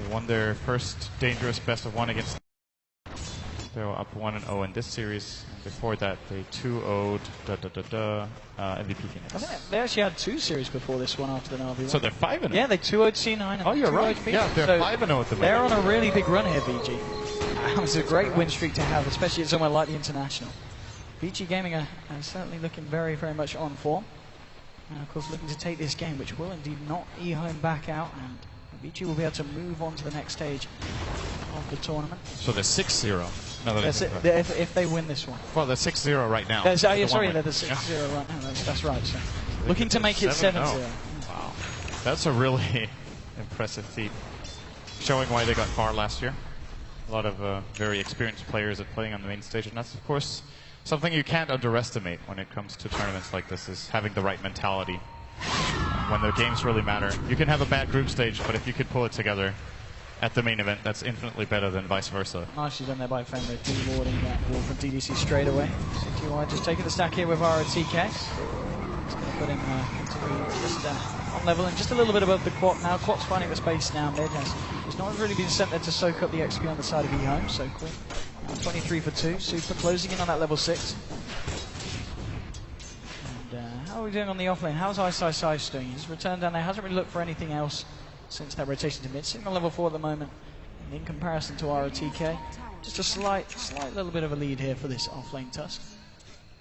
They won their first dangerous best of one against. They were up 1-0 in this series. Before that, they 2-0'd MVP Phoenix. I think they actually had 2 series before this one after the Na'Vi. So they're 5-0. Yeah, they 2-0'd C9. And oh, you're right. Yeah, they're 5-0 at the moment. They're on a really big run here, VG. It's a great win streak to have, especially at somewhere like the International. VG Gaming are certainly looking very, very much on form. And of course, looking to take this game, which will indeed knock eHome back out, and VG will be able to move on to the next stage of the tournament. So they're 6-0. If they win this one. Well, they're 6-0 right now. Sorry, they're the 6-0 right now. That's right. So looking to make it 7-0. Wow. That's a really impressive feat. Showing why they got far last year. A lot of very experienced players at playing on the main stage. And that's, of course, something you can't underestimate when it comes to tournaments like this, is having the right mentality when the games really matter. You can have a bad group stage, but if you could pull it together at the main event, that's infinitely better than vice versa. Nicely done there by Fenrir, dewarding that wall from DDC straight away. CTY just taking the stack here with ROTK. It's going to put him just on level and just a little bit above the Quap now. Quap's finding the space now mid. He's not really been sent there to soak up the XP on the side of eHome, so cool. 23 for 2, Super closing in on that level 6. And how are we doing on the offlane? How's Ice doing? He's returned down there, hasn't really looked for anything else since that rotation to mid. Sitting on level 4 at the moment, and in comparison to ROTK, just a slight little bit of a lead here for this offlane Tusk.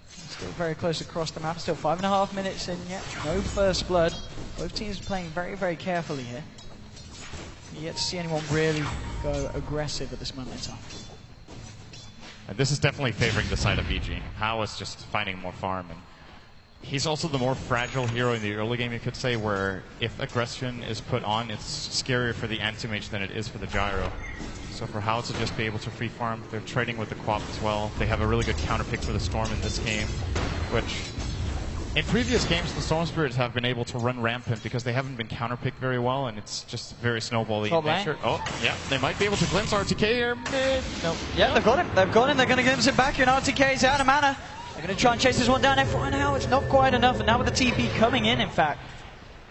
Still very close across the map, still 5.5 minutes in yet, no first blood. Both teams playing very, very carefully here. You yet to see anyone really go aggressive at this moment in time. And this is definitely favoring the side of VG. Hao is just finding more farm, and he's also the more fragile hero in the early game, you could say, where if aggression is put on, it's scarier for the anti-mage than it is for the gyro. So for Hao to just be able to free farm, they're trading with the Quap as well. They have a really good counter pick for the Storm in this game, which in previous games the Storm Spirits have been able to run rampant because they haven't been counter picked very well, and it's just very snowbally in nature. Oh, yeah, they might be able to glimpse RTK here. Nope. Yeah, they've got him. They've got him. They're going to glimpse him back here, and RTK is out of mana. They're going to try and chase this one down. F1 now, it's not quite enough, and now with the TP coming in fact.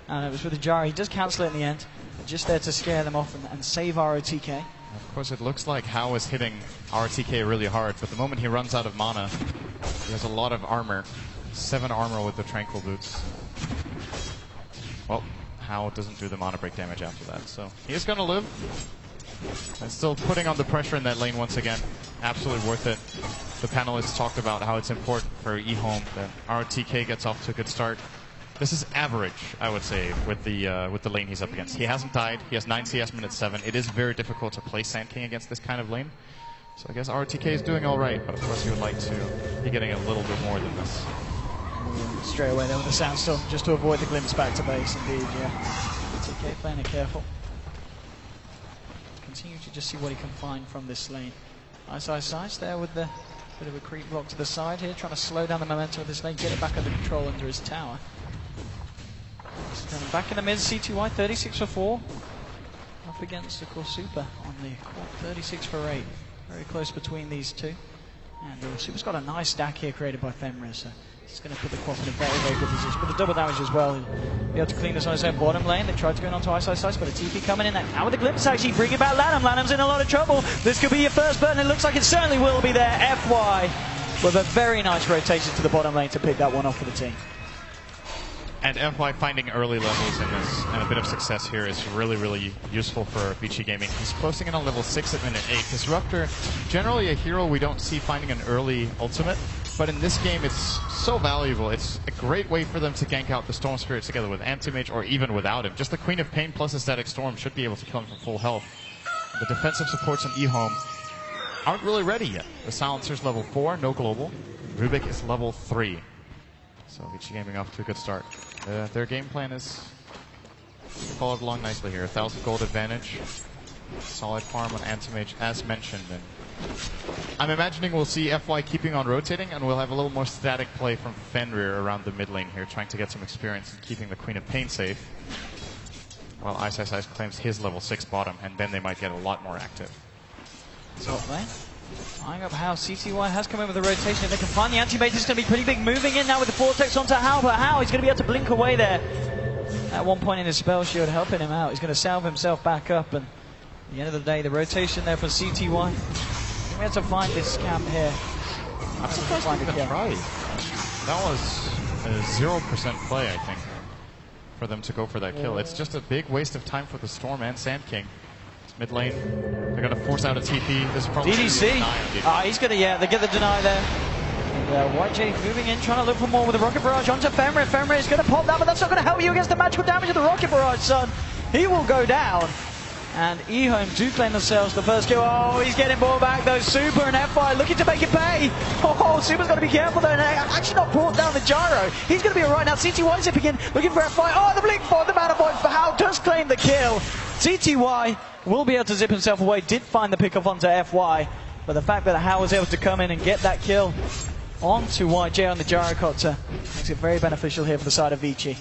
And it was with the Jari. He does cancel it in the end. But just there to scare them off and save ROTK. Of course, it looks like Hao is hitting RTK really hard, but the moment he runs out of mana, he has a lot of armor. 7 armor with the Tranquil Boots. Well, Hao doesn't do the mana break damage after that, so he is going to live. And still putting on the pressure in that lane once again. Absolutely worth it. The panelists talked about how it's important for eHome that RTK gets off to a good start. This is average, I would say, with the lane he's up against. He hasn't died. He has 9 CS minutes 7. It is very difficult to play Sand King against this kind of lane. So I guess RTK is doing all right, but of course he would like to be getting a little bit more than this. Straight away there with the Sandstorm, just to avoid the glimpse back to base, indeed, yeah. RTK playing it careful. Continue to just see what he can find from this lane. Ice there with the bit of a creep block to the side here, trying to slow down the momentum of this lane, get it back under control under his tower. Back in the mid, CTY 36 for 4. Up against, of course, Super on the court, 36 for 8. Very close between these two. And Super's got a nice stack here created by Fenrir, so he's going to put the Quap in a very, very good position. But the double damage as well, he'll be able to clean this on his own bottom lane. They tried to go in onto Ice, but a TP coming in there. Now with the glimpse actually bringing back Lanham. Lanham's in a lot of trouble. This could be your first burn, and it looks like it certainly will be there. FY with a very nice rotation to the bottom lane to pick that one off for the team. And FY finding early levels in this and a bit of success here is really, really useful for VG Gaming. He's closing in on level 6 at minute 8. Disruptor, generally a hero we don't see finding an early ultimate, but in this game it's so valuable. It's a great way for them to gank out the Storm Spirits together with Anti-Mage or even without him. Just the Queen of Pain plus a Static Storm should be able to kill him from full health. The defensive supports in eHome aren't really ready yet. The Silencer's level 4, no global. Rubik is level 3. So VG Gaming off to a good start. Their game plan is followed along nicely here. 1,000 gold advantage. Solid farm on Anti-Mage as mentioned. And I'm imagining we'll see FY keeping on rotating, and we'll have a little more static play from Fenrir around the mid lane here, trying to get some experience in keeping the Queen of Pain safe. While Ice claims his level 6 bottom, and then they might get a lot more active. Top lane. Eyeing up Hao. CTY has come in with the rotation. If they can find the anti-mage, it's going to be pretty big. Moving in now with the Vortex onto Hao, but Hao is going to be able to blink away there. At one point in his spell shield, helping him out. He's going to salve himself back up, and the end of the day, the rotation there for CTY. We have to find this camp here. I'm surprised they even tried. That was a 0% play, I think, for them to go for that kill. It's just a big waste of time for the Storm and Sand King. It's mid lane. They're going to force out a TP. This is probably DDC. He's going to, they get the deny there. And YJ moving in, trying to look for more with the Rocket Barrage onto Femre. Femre is going to pop that, but that's not going to help you against the magical damage of the Rocket Barrage, son. He will go down. And eHome do claim themselves the first kill. Oh, he's getting ball back though. Super and FI looking to make it pay. Oh, Super's got to be careful though. Actually not brought down the gyro. He's going to be alright now. CTY zipping in, looking for FI. Oh, the blink for the Mana Void for Hal does claim the kill. CTY will be able to zip himself away. Did find the pickup onto FY. But the fact that Hal was able to come in and get that kill onto YJ on the gyrocopter makes it very beneficial here for the side of Vici.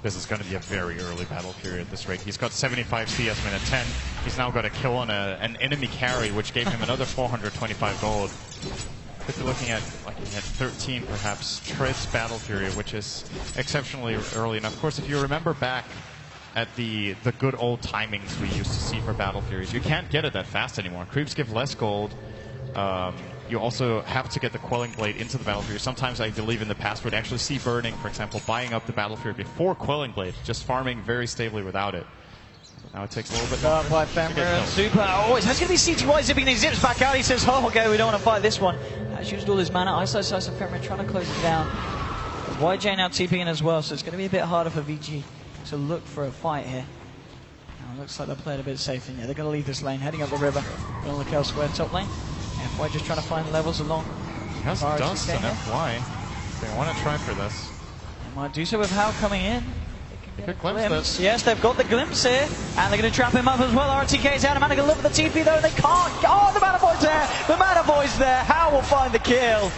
This is going to be a very early battle period at this rate. He's got 75 CS minute 10. He's now got a kill on an enemy carry, which gave him another 425 gold. Could be looking at like at 13 perhaps Tread's battle period, which is exceptionally early. And of course, if you remember back at the good old timings we used to see for battle periods, you can't get it that fast anymore. Creeps give less gold. You also have to get the Quelling Blade into the battlefield. Sometimes I believe in the past we'd actually see Burning, for example, buying up the battlefield before Quelling Blade, just farming very stably without it. Now it takes a little bit longer. By Femre, Super. Oh, it's going to be CTY zipping these zips back out. He says, oh, okay, we don't want to fight this one. Has used all his mana. Iso Slice and Femre trying to close it down. YJ now TPing as well, so it's going to be a bit harder for VG to look for a fight here. Now it looks like they're playing a bit safe in here. They're going to leave this lane, heading up the river. Going to look elsewhere, top lane. FY just trying to find levels along. He has dust on FY. They want to try for this. They might do so with Hal coming in. They could glimpse this. Yes, they've got the glimpse here. And they're going to trap him up as well. RTK's out. Mana going to look for the TP though. They can't. Oh, the Mana Void's there. The Mana Void's there. Hal will find the kill.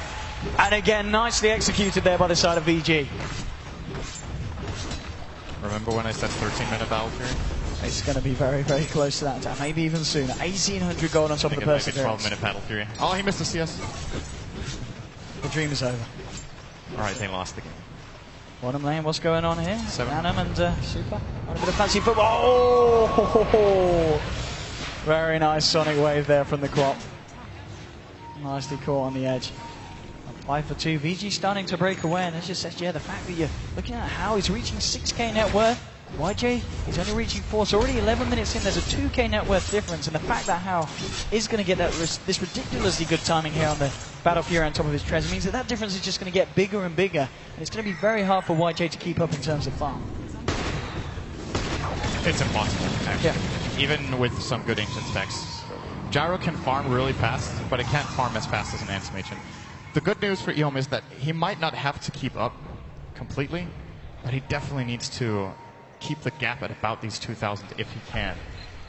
And again, nicely executed there by the side of VG. Remember when I said 13-minute battle period? It's going to be very, very close to that. Maybe even sooner. 1,800 gold on top of the Perseverance. Maybe 12-minute battle period. Oh, he missed the CS. The dream is over. Alright, they lost the game. Bottom lane, what's going on here? Lanham and Super. On a bit of fancy football. Oh! Very nice Sonic Wave there from the Quap. Nicely caught on the edge. 5 for 2. VG starting to break away, and it just says, yeah, the fact that you're looking at how he's reaching 6k net worth. YJ is only reaching 4, so already 11 minutes in, there's a 2k net worth difference, and the fact that Hal is going to get this ridiculously good timing here on the Battle Fury on top of his treasure means that difference is just going to get bigger and bigger, and it's going to be very hard for YJ to keep up in terms of farm. It's impossible, actually. Yeah. Even with some good ancient specs. Gyro can farm really fast, but it can't farm as fast as an Antimation. The good news for eHome is that he might not have to keep up completely, but he definitely needs to keep the gap at about these 2,000 if he can,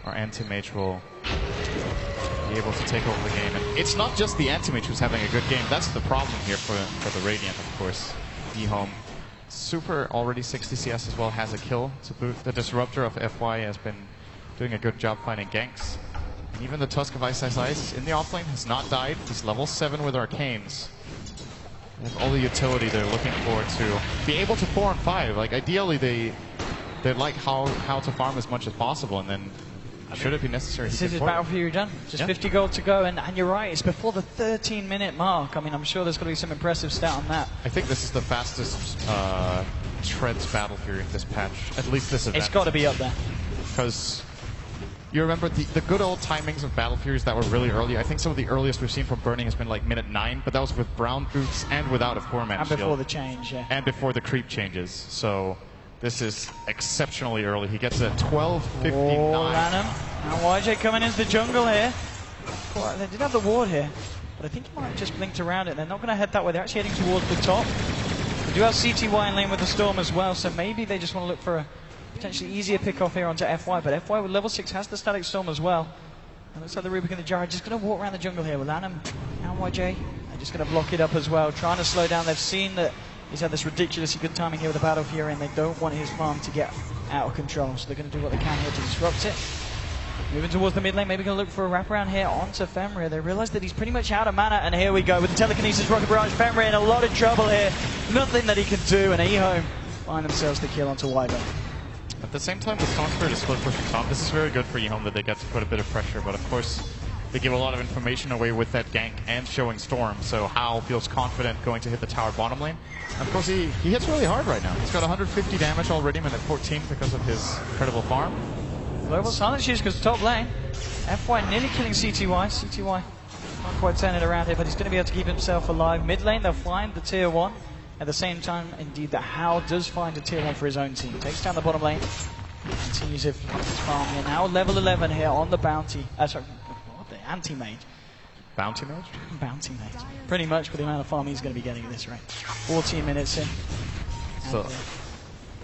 or Anti-Mage will be able to take over the game. And it's not just the Anti-Mage who's having a good game, that's the problem here for the Radiant, of course. eHome. Super, already 60 CS as well, has a kill to boot. The Disruptor of FY has been doing a good job finding ganks. And even the Tusk of Ice in the offlane has not died. He's level 7 with Arcanes. With all the utility they're looking for to be able to 4 and 5. Like, ideally, they like how to farm as much as possible, and then should it be necessary, this is his battle for you done. Just 50 gold to go, and you're right, it's before the 13-minute mark. I mean, I'm sure there's going to be some impressive stat on that. I think this is the fastest Treads battle period this patch, at least this event. It's got to be up there. Because you remember the good old timings of battle periods that were really early. I think some of the earliest we've seen from Burning has been like minute 9, but that was with brown boots and without a 4-man shield. And before the change, yeah. And before the creep changes. So this is exceptionally early. He gets a 12:59. Oh, Lanham. Now YJ coming into the jungle here. They did have the ward here, but I think he might have just blinked around it. They're not going to head that way. They're actually heading towards the top. They do have CTY in lane with the Storm as well, so maybe they just want to look for a potentially easier pick-off here onto FY, but FY with level 6 has the Static Storm as well. And looks like the Rubik and the Gyro just going to walk around the jungle here with Lanham and YJ. They're just going to block it up as well, trying to slow down. They've seen that he's had this ridiculously good timing here with the Battle Fury, and they don't want his farm to get out of control, so they're going to do what they can here to disrupt it. Moving towards the mid lane, maybe going to look for a wraparound here onto Femre. They realise that he's pretty much out of mana, and here we go with the Telekinesis Rocket Barrage. Femre in a lot of trouble here. Nothing that he can do, and eHome find themselves the kill onto Wyvern. At the same time, the Storm Spirit is split pushing top. This is very good for eHome that they get to put a bit of pressure, but of course, they give a lot of information away with that gank and showing Storm, so Hao feels confident going to hit the tower bottom lane. And of course, he hits really hard right now. He's got 150 damage already, minute 14, because of his incredible farm. Global silence use because top lane. FY nearly killing CTY. CTY not quite turning it around here, but he's going to be able to keep himself alive. Mid lane, they'll find the tier 1. At the same time, indeed, that Hao does find a tier 1 for his own team. Takes down the bottom lane. Continues his farm here. Now level 11 here on the bounty. Sorry, what the anti-mage. Bounty mage? Bounty mage. Pretty much for the amount of farm he's going to be getting at this rate. 14 minutes in. So,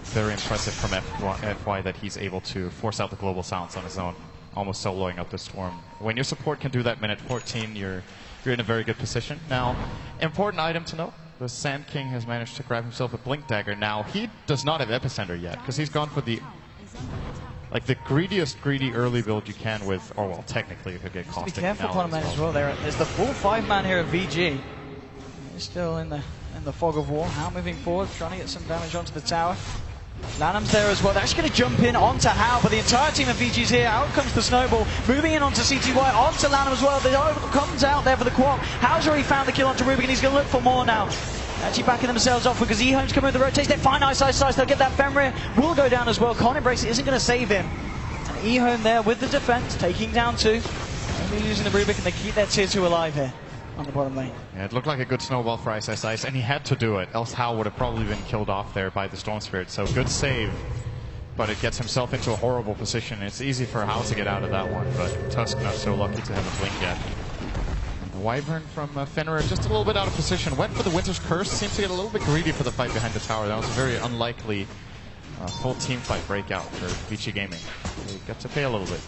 very impressive from FY that he's able to force out the global silence on his own, almost soloing out the Storm. When your support can do that minute 14, you're in a very good position. Now, important item to note, the Sand King has managed to grab himself a Blink Dagger. Now, he does not have Epicenter yet, because he's gone for the greediest early build you can with, or well, technically you could get Caustic. Be careful bottom lane as well. There's the full 5-man here of VG. He's still in the fog of war. Hao moving forward, trying to get some damage onto the tower. Lanham's there as well. They're actually going to jump in onto Hao, but the entire team of VG's here. Out comes the snowball, moving in onto CTY, onto Lanham as well. The comes out there for the quad. Hao's already found the kill onto Rubik, and he's going to look for more now. Actually backing themselves off because eHome's coming with the rotates. They find Ice. They'll get that Fenrir. Will go down as well. Can't embrace it. Isn't going to save him. And eHome there with the defense, taking down 2. Only losing the Rubik, and they keep their tier 2 alive here on the bottom lane. Yeah, it looked like a good snowball for Ice, and he had to do it, else Hao would have probably been killed off there by the Storm Spirit. So good save, but it gets himself into a horrible position. It's easy for Hao to get out of that one, but Tusk not so lucky to have a blink yet. And the Wyvern from Fenrir just a little bit out of position. Went for the Winter's Curse, seems to get a little bit greedy for the fight behind the tower. That was a very unlikely full team fight breakout for Vici Gaming. They got to pay a little bit.